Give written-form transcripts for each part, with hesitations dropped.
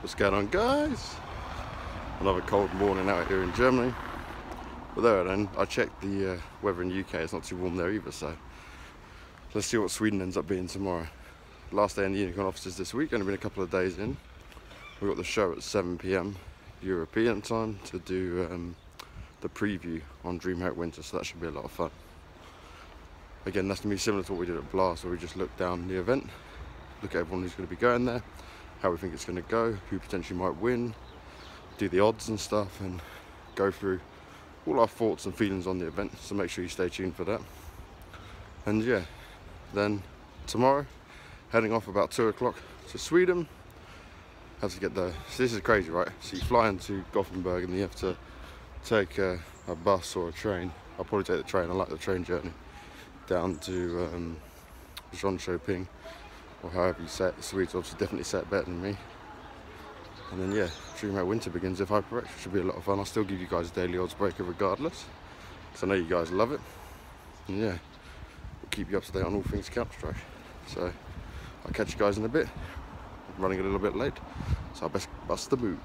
What's going on, guys? Another cold morning out here in Germany. But there then, I checked the weather in the UK, it's not too warm there either, so let's see what Sweden ends up being tomorrow. Last day in the Unicorn offices this week, only been a couple of days in. We've got the show at 7 PM European time to do the preview on Dreamhack Winter, so that should be a lot of fun. Again, that's going to be similar to what we did at Blast, where we just look down the event, look at everyone who's going to be going there, how we think it's going to go, who potentially might win, do the odds and stuff, and go through all our thoughts and feelings on the event, so make sure you stay tuned for that. And yeah, then tomorrow, heading off about 2 o'clock to Sweden. Have to get there. So this is crazy, right? So you fly into Gothenburg and you have to take a bus or a train. I'll probably take the train, I like the train journey, down to Jönköping, or however you say it. The Swedes obviously definitely say it better than me. And then yeah, Dreamhack Winter begins if hypercorrect. Should be a lot of fun. I'll still give you guys a daily odds breaker regardless, because I know you guys love it. And yeah, we'll keep you up to date on all things Counter-Strike. So I'll catch you guys in a bit. I'm running a little bit late, so I best bust the move.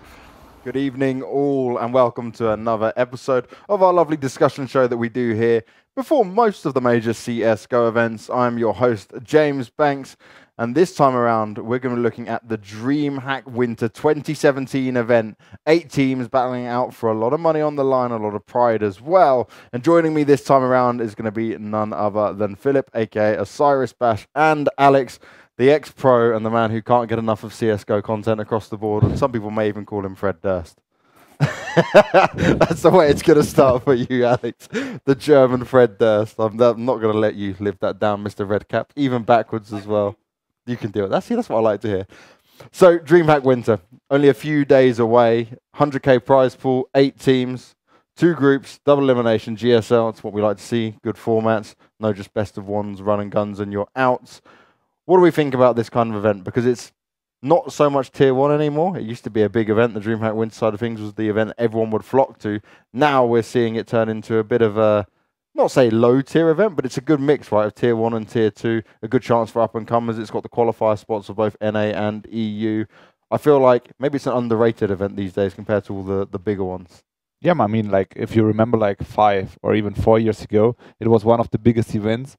Good evening all, and welcome to another episode of our lovely discussion show that we do here before most of the major CSGO events. I'm your host, James Banks, and this time around we're going to be looking at the Dreamhack Winter 2017 event. 8 teams battling out for a lot of money on the line, a lot of pride as well. And joining me this time around is going to be none other than Philip, aka Osiris Bash, and Alex, the ex-pro and the man who can't get enough of CSGO content across the board, and some people may even call him Fred Durst. That's the way it's going to start for you, Alex. The German Fred Durst. I'm not going to let you live that down, Mr. Redcap, even backwards as well. You can do it. That's what I like to hear. So, Dreamhack Winter, only a few days away, 100k prize pool, 8 teams, 2 groups, double elimination, GSL. It's what we like to see, good formats, no just best of ones, run and guns, and you're out. What do we think about this kind of event? Because it's not so much tier 1 anymore. It used to be a big event. The Dreamhack Winter side of things was the event everyone would flock to. Now we're seeing it turn into a bit of a, not say low tier event, but it's a good mix, right, of tier 1 and tier 2. A good chance for up and comers. It's got the qualifier spots for both NA and EU. I feel like maybe it's an underrated event these days compared to all the bigger ones. Yeah, I mean, like, if you remember, like 5 or even 4 years ago, it was one of the biggest events.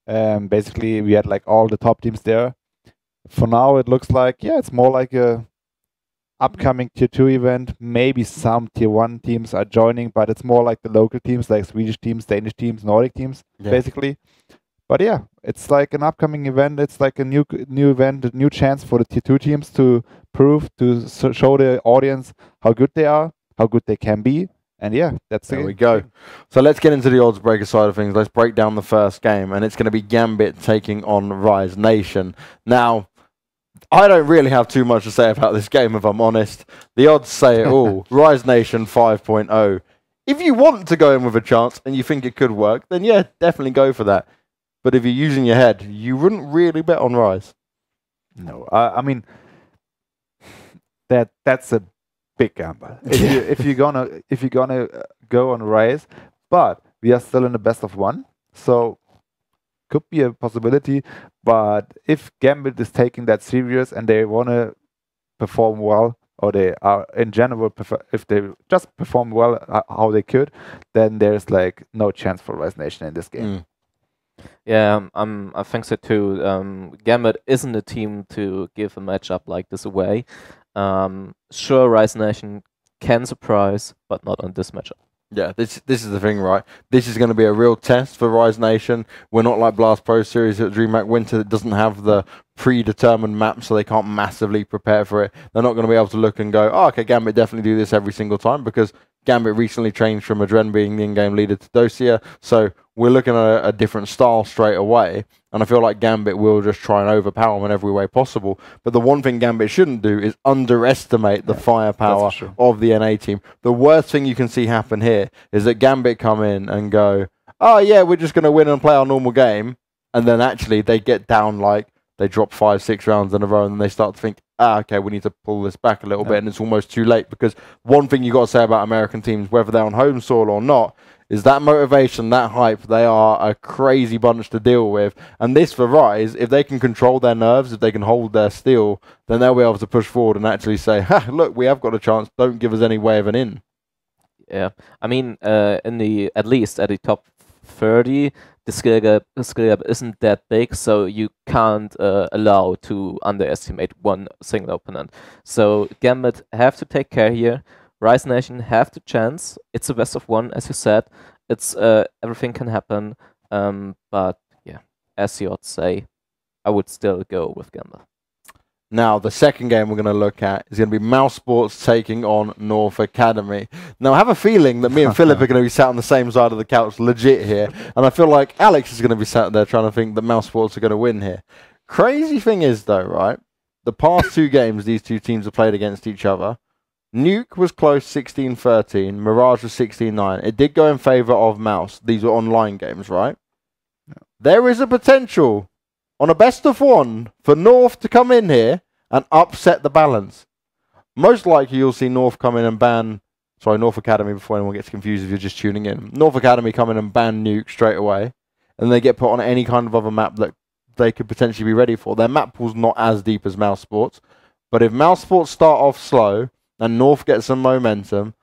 Basically, we had like all the top teams there. For now, it looks like, yeah, it's more like a upcoming tier 2 event. Maybe some tier 1 teams are joining, but it's more like the local teams, like Swedish teams, Danish teams, Nordic teams, basically. But yeah, it's like an upcoming event. It's like a new event, a new chance for the tier 2 teams to prove, to show the audience how good they are, how good they can be. And yeah, there we go. So let's get into the odds breaker side of things. Let's break down the first game, and it's going to be Gambit taking on Rise Nation. Now, I don't really have too much to say about this game, if I'm honest. The odds say it all. Rise Nation 5.0. If you want to go in with a chance and you think it could work, then yeah, definitely go for that. But if you're using your head, you wouldn't really bet on Rise. No, I mean, that's a big gamble if you're gonna go on Rise, but we are still in the best of 1, so could be a possibility. But if Gambit is taking that serious and they want to perform well, or they are in general if they just perform well how they could, then there's like no chance for Rise Nation in this game. Yeah, I think so too. Gambit isn't a team to give a matchup like this away. Sure, Rise Nation can surprise, but not on this matchup. Yeah, this is the thing, right? This is going to be a real test for Rise Nation. We're not like Blast Pro Series at Dreamhack Winter that doesn't have the predetermined map, so they can't massively prepare for it. They're not going to be able to look and go, oh, okay, Gambit definitely do this every single time, because Gambit recently changed from Adren being the in-game leader to Dosia, so we're looking at a different style straight away, and I feel like Gambit will just try and overpower them in every way possible. But the one thing Gambit shouldn't do is underestimate the firepower of the NA team. The worst thing you can see happen here is that Gambit come in and go, oh yeah, we're just going to win and play our normal game, and then actually they get down like they drop 5-6 rounds in a row, and then they start to think, okay, we need to pull this back a little bit, and it's almost too late. Because one thing you got to say about American teams, whether they're on home soil or not, is that motivation, that hype. They are a crazy bunch to deal with. And this for Rise, if they can control their nerves, if they can hold their steel, then they'll be able to push forward and actually say, ha, look, we have got a chance. Don't give us any way of an in. Yeah, I mean, at least at the top 30, the skill gap isn't that big, so you can't allow to underestimate one single opponent. So Gambit have to take care here. Rise Nation have the chance. It's a best of one, as you said. It's everything can happen. But yeah, as the odds say, I would still go with Gambit. Now, the second game we're going to look at is going to be Mousesports taking on North Academy. Now, I have a feeling that me and Philip are going to be sat on the same side of the couch legit here. And I feel like Alex is going to be sat there trying to think that Mousesports are going to win here. Crazy thing is, though, right? The past 2 games these two teams have played against each other. Nuke was close 16-13. Mirage was 16-9. It did go in favour of Mouse. These were online games, right? Yeah. There is a potential on a best of 1 for North to come in here and upset the balance. Most likely you'll see North come in and ban, North Academy, before anyone gets confused if you're just tuning in. North Academy come in and ban Nuke straight away, and they get put on any kind of other map that they could potentially be ready for. Their map pool's not as deep as Mousesports, but if Mousesports start off slow and North gets some momentum,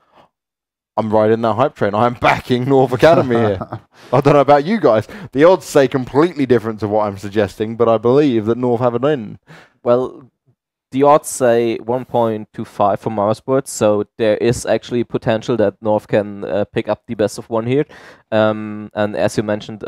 I'm riding that hype train. I'm backing North Academy here. I don't know about you guys. The odds say completely different to what I'm suggesting, but I believe that North have an in. Well, the odds say 1.25 for Mousesports, so there is actually potential that North can pick up the best of 1 here. And as you mentioned,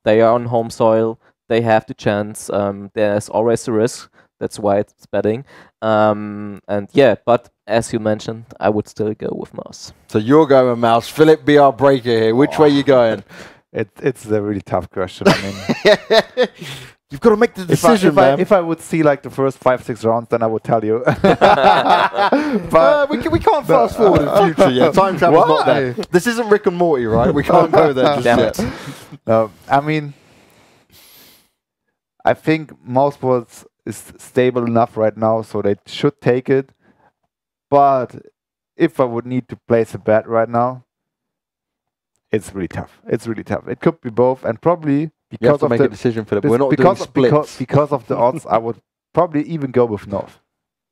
they are on home soil. They have the chance. There's always a risk. That's why it's betting. And yeah, but as you mentioned, I would still go with Mouse. So you're going with Mouse. Philip, be our breaker here. Which way are you going? It's a really tough question. I mean, you've got to make the decision, if I would see like the first 5-6 rounds, then I would tell you. But we can't fast forward in the future yet. Time travel's not there. This isn't Rick and Morty, right? We can't go there just yet. No, I mean, I think Mousesports is stable enough right now, so they should take it. But if I would need to place a bet right now, it's really tough. It's really tough. It could be both, and probably because you have to of make a decision, Philip. We're not doing splits. Because of the odds, I would probably even go with North.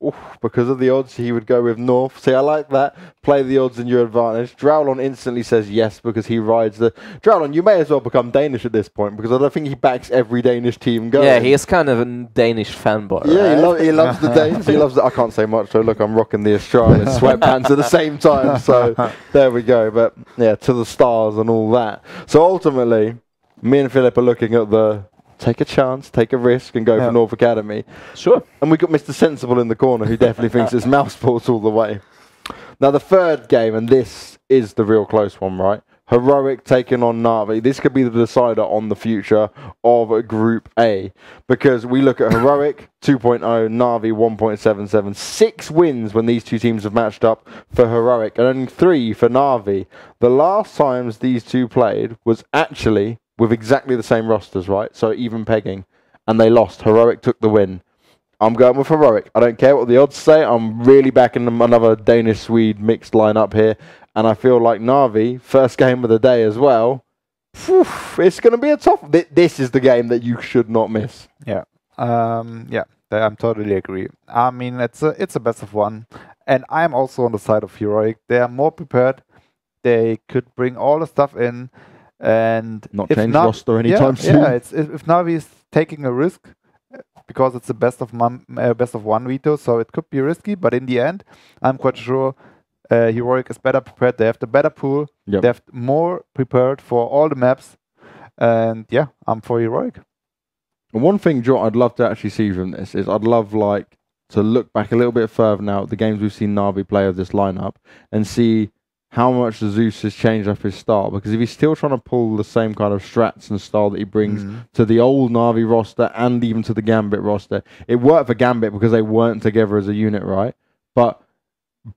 Oof, because of the odds, he would go with North. See, I like that. Play the odds in your advantage. Drowlon instantly says yes because he rides the... Drowlon, you may as well become Danish at this point because I don't think he backs every Danish team going. Yeah, he is kind of a Danish fanboy. Yeah, right? he loves the Danes. He loves I can't say much, so look, I'm rocking the Australian sweatpants at the same time. So there we go. But yeah, to the stars and all that. So ultimately, me and Philip are looking at the... Take a chance, take a risk, and go for North Academy. Sure. And we've got Mr. Sensible in the corner who definitely thinks it's Mousesports all the way. Now, the third game, and this is the real close one, right? Heroic taking on Navi. This could be the decider on the future of Group A. Because we look at Heroic 2.0, Navi 1.77. 6 wins when these two teams have matched up for Heroic, and only 3 for Navi. The last times these two played was actually... with exactly the same rosters, right? So even pegging. And they lost. Heroic took the win. I'm going with Heroic. I don't care what the odds say. I'm really backing another Danish-Swede mixed lineup here. And I feel like Navi, first game of the day as well, it's going to be a tough... This is the game that you should not miss. Yeah. Yeah, I'm totally agree. I mean, it's a best of 1. And I'm also on the side of Heroic. They are more prepared. They could bring all the stuff in. And not change roster anytime soon. Yeah, if Navi is taking a risk because it's a best of 1 veto, so it could be risky. But in the end, I'm quite sure Heroic is better prepared. They have the better pool. They have more prepared for all the maps. And yeah, I'm for Heroic. And one thing, Joe, I'd love to actually see from this is I'd love to look back a little bit further now at the games we've seen Navi play of this lineup and see how much Zeus has changed up his style. Because if he's still trying to pull the same kind of strats and style that he brings to the old Navi roster and even to the Gambit roster, it worked for Gambit because they weren't together as a unit, right? But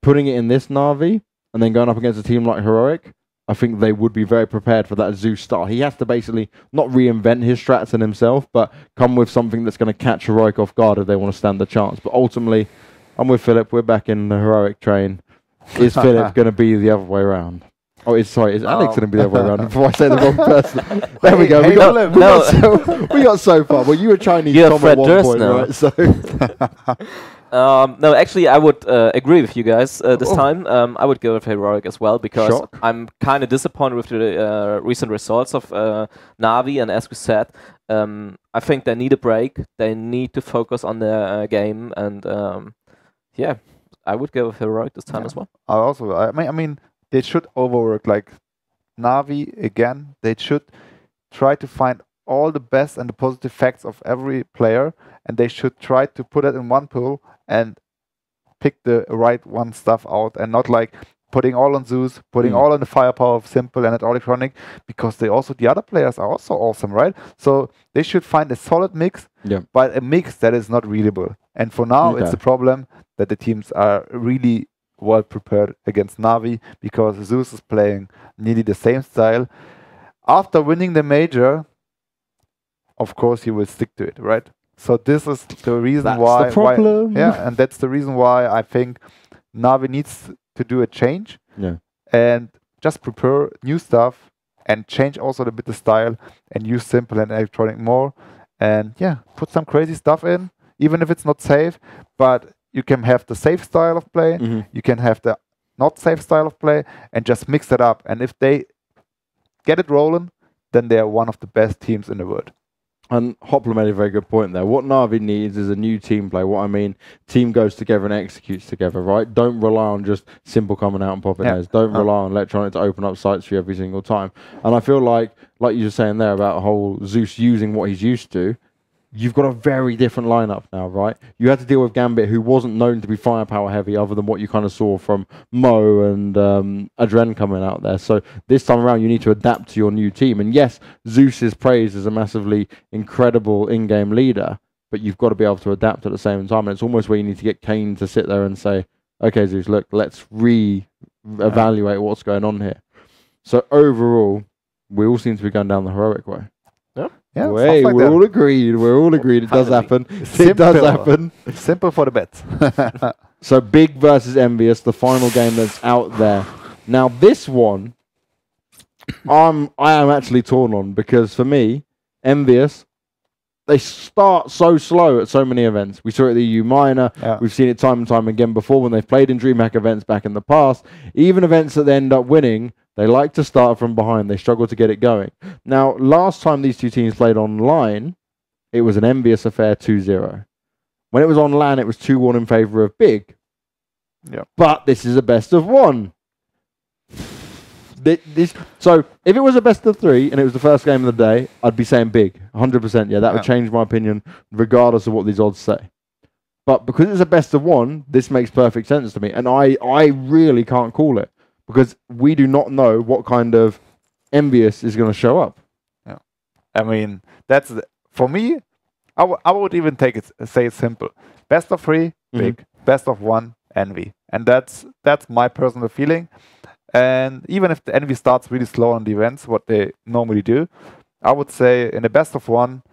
putting it in this Navi and then going up against a team like Heroic, I think they would be very prepared for that Zeus start. He has to basically not reinvent his strats and himself, but come with something that's going to catch Heroic off guard if they want to stand the chance. But ultimately, I'm with Philip. We're back in the Heroic train. Is Philip going to be the other way around? Oh, is Alex going to be the other way around before I say the wrong person? There we go. We got so far. Well, you were Chinese Tom at one point, right? So. No, actually, I would agree with you guys this time. I would go with Heroic as well because I'm kind of disappointed with the recent results of Navi. And as we said, I think they need a break. They need to focus on their game. And yeah, I would go with Heroic this time as well. I mean, they should overwork like Navi again. They should try to find all the best and the positive facts of every player, and they should try to put it in one pool and pick the right one stuff out, and not like putting all on Zeus, putting all on the firepower of Simple and at Electronic, because the other players are also awesome, right? So they should find a solid mix, but a mix that is not readable. And for now, it's the problem that the teams are really well prepared against Navi, because Zeus is playing nearly the same style. After winning the major, of course, he will stick to it, right? So this is the reason why. That's the problem. And that's the reason why I think Navi needs to do a change and just prepare new stuff and change also a bit the style and use Simple and Electronic more, and put some crazy stuff in, even if it's not safe, but you can have the safe style of play, you can have the not safe style of play, and just mix it up. And if they get it rolling, then they are one of the best teams in the world. And Hopla made a very good point there. What Navi needs is a new team play. What I mean, team goes together and executes together, right? Don't rely on just Simple coming out and popping heads. Don't rely on Electronic to open up sites for you every single time. And I feel like you were saying there about whole Zeus using what he's used to, you've got a very different lineup now, right? You had to deal with Gambit, who wasn't known to be firepower heavy, other than what you kind of saw from Mo and Adren coming out there. So this time around, you need to adapt to your new team. And yes, Zeus is praised as a massively incredible in-game leader, but you've got to be able to adapt at the same time. And it's almost where you need to get Kane to sit there and say, okay, Zeus, look, let's re-evaluate what's going on here. So overall, we all seem to be going down the heroic way. Yeah, we're all agreed. We're all agreed. It does happen. It does happen. Simple for the bets. So Big versus Envious, the final game that's out there. Now this one, I am actually torn on, because for me, Envious, they start so slow at so many events. We saw it at the EU Minor. We've seen it time and time again before when they've played in Dreamhack events back in the past. Even events that they end up winning, they like to start from behind. They struggle to get it going. Now, last time these two teams played online, it was an Envious affair 2-0. When it was on LAN, it was 2-1 in favour of Big. But this is a best of one. So, if it was a best of 3 and it was the first game of the day, I'd be saying Big. 100%. Yeah, that would change my opinion regardless of what these odds say. But because it's a best of 1, this makes perfect sense to me. And I really can't call it, because we do not know what kind of Envious is going to show up. I mean, that's for me. I would even say it's simple. Best of 3, Big. Best of 1, Envy. And that's my personal feeling. And even if the Envy starts really slow on the events, what they normally do, I would say in the best of 1,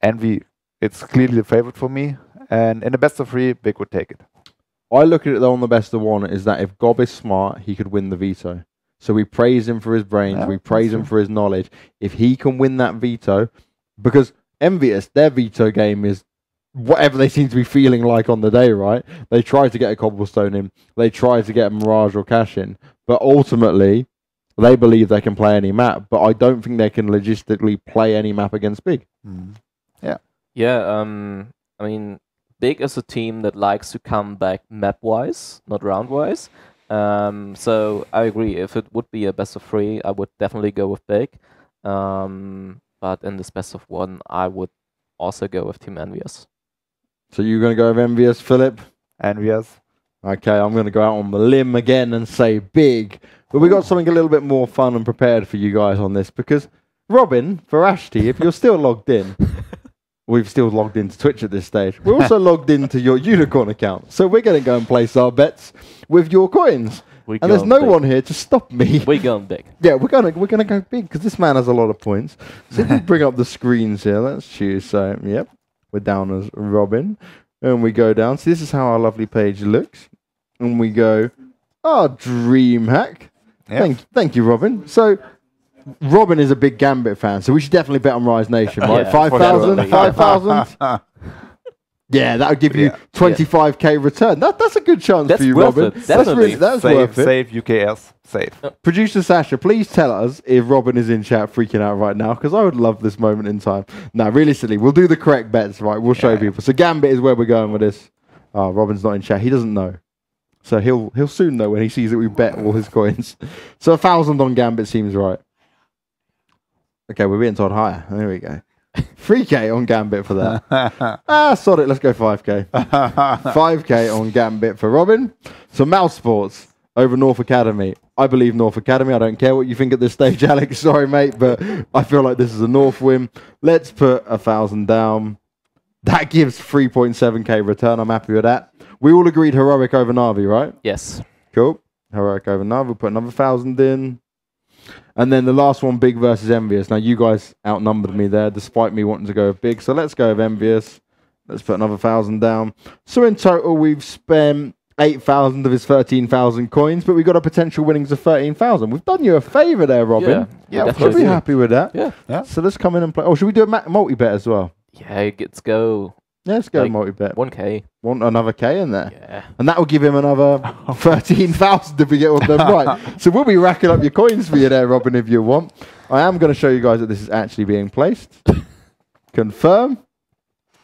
Envy, it's clearly the favorite for me. And in the best of 3, Big would take it. I look at it though on the best of 1 is that if Gob is smart, he could win the veto. So we praise him for his brains, we praise him for his knowledge. If he can win that veto, because Envious, their veto game is whatever they seem to be feeling like on the day, right? They try to get a cobblestone in, they try to get a Mirage or Cash in, but ultimately they believe they can play any map, but I don't think they can logistically play any map against Big. I mean, Big is a team that likes to come back map-wise, not round-wise. So I agree. If it would be a best of 3, I would definitely go with Big. But in this best of 1, I would also go with Team Envious. So you're going to go with Envious, Philip? Envious. Okay, I'm going to go out on the limb again and say Big. But we got something a little bit more fun and prepared for you guys on this, because Robin, for Ashty, if you're still logged in, we've still logged into Twitch at this stage. We're also logged into your Unicorn account. So we're going to go and place our bets with your coins. We're and there's going no big. one here to stop me. We're going big. Yeah, we're gonna go big because this man has a lot of points. So if we bring up the screens here, let's choose. So yep, we're down as Robin, and we go down. So this is how our lovely page looks, and we go, Dreamhack. Yep. Thank you, Robin. So Robin is a big Gambit fan, so we should definitely bet on Rise Nation, right? Yeah, 5,000, definitely. 5,000. Yeah, that would give you 25k return. That's a good chance That's for you, worth Robin. it, definitely. That's Save, worth it. save UKS. Save. Producer Sasha, please tell us if Robin is in chat freaking out right now, because I would love this moment in time. No, realistically, we'll do the correct bets, right? We'll show people. So Gambit is where we're going with this. Oh, Robin's not in chat. He doesn't know. So he'll soon know when he sees that we bet all his coins. So 1,000 on Gambit seems right. Okay, we're being told higher. There we go. 3k on Gambit for that. Sod it. Let's go 5k. 5k on Gambit for Robin. So Mousesports over North Academy. I believe North Academy. I don't care what you think at this stage, Alex. Sorry, mate, but I feel like this is a North win. Let's put 1,000 down. That gives 3.7k return. I'm happy with that. We all agreed Heroic over Navi, right? Yes. Cool. Heroic over Navi. We'll put another 1,000 in. And then the last one, Big versus Envious. Now, you guys outnumbered me there, despite me wanting to go with Big. So let's go with Envious. Let's put another 1,000 down. So in total, we've spent 8,000 of his 13,000 coins, but we got a potential winnings of 13,000. We've done you a favour there, Robin. Yeah, Should definitely. be happy with that. Yeah. So let's come in and play. Oh, should we do a multi-bet as well? Yeah, let's go. Yeah, let's go Like multi-bet. 1k. Want another K in there? Yeah. And that will give him another 13,000 if we get all of them right. So we'll be racking up your coins for you there, Robin, if you want. I am going to show you guys that this is actually being placed. Confirm.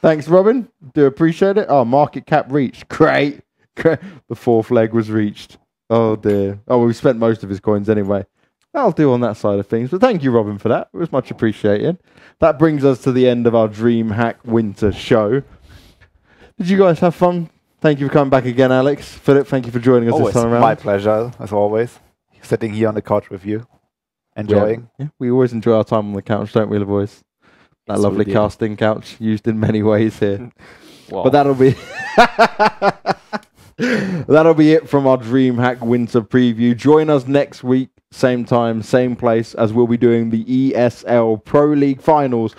Thanks, Robin. Do appreciate it. Oh, market cap reached. Great. The fourth leg was reached. Oh, dear. Oh, well, we spent most of his coins anyway. That'll do on that side of things. But thank you, Robin, for that. It was much appreciated. That brings us to the end of our Dreamhack Winter show. Did you guys have fun? Thank you for coming back again, Alex. Philip, thank you for joining us Always this time around. my pleasure, as always. Sitting here on the couch with you, enjoying. Yeah, we always enjoy our time on the couch, don't we, the boys? That Yes, lovely we do. casting couch used in many ways here. Wow. But that'll be that'll be it from our Dreamhack Winter preview. Join us next week, same time, same place, as we'll be doing the ESL Pro League Finals.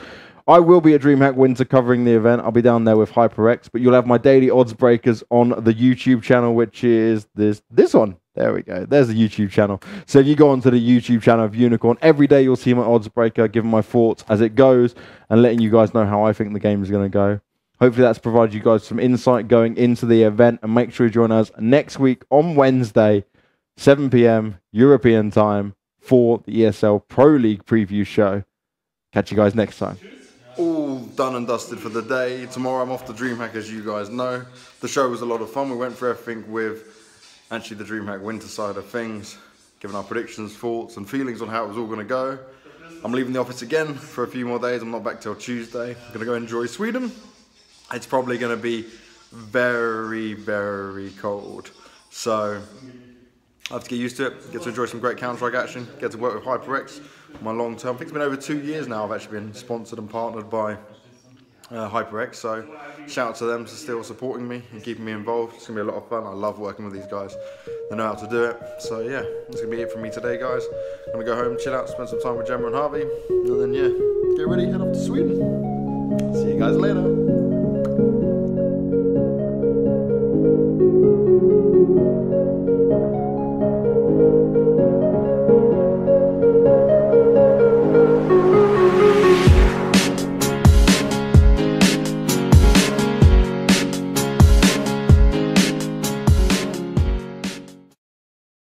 I will be at Dreamhack Winter covering the event. I'll be down there with HyperX, but you'll have my daily odds breakers on the YouTube channel, which is this one. There we go. There's the YouTube channel. So if you go onto the YouTube channel of Unicorn, every day you'll see my odds breaker, giving my thoughts as it goes and letting you guys know how I think the game is going to go. Hopefully that's provided you guys some insight going into the event, and make sure you join us next week on Wednesday, 7 p.m. European time for the ESL Pro League preview show. Catch you guys next time. All done and dusted for the day. Tomorrow I'm off to Dreamhack, as you guys know. The show was a lot of fun. We went through everything with actually the Dreamhack Winter side of things, giving our predictions, thoughts and feelings on how it was all going to go. I'm leaving the office again for a few more days. I'm not back till Tuesday. I'm going to go enjoy Sweden. It's probably going to be very, very cold. So I have to get used to it, get to enjoy some great Counter-Strike action, get to work with HyperX. My long term, I think it's been over 2 years now I've actually been sponsored and partnered by HyperX, so shout out to them for still supporting me and keeping me involved. It's going to be a lot of fun. I love working with these guys. They know how to do it. So yeah, that's going to be it from me today, guys. I'm going to go home, chill out, spend some time with Gemma and Harvey, and then yeah, get ready, head off to Sweden. See you guys later.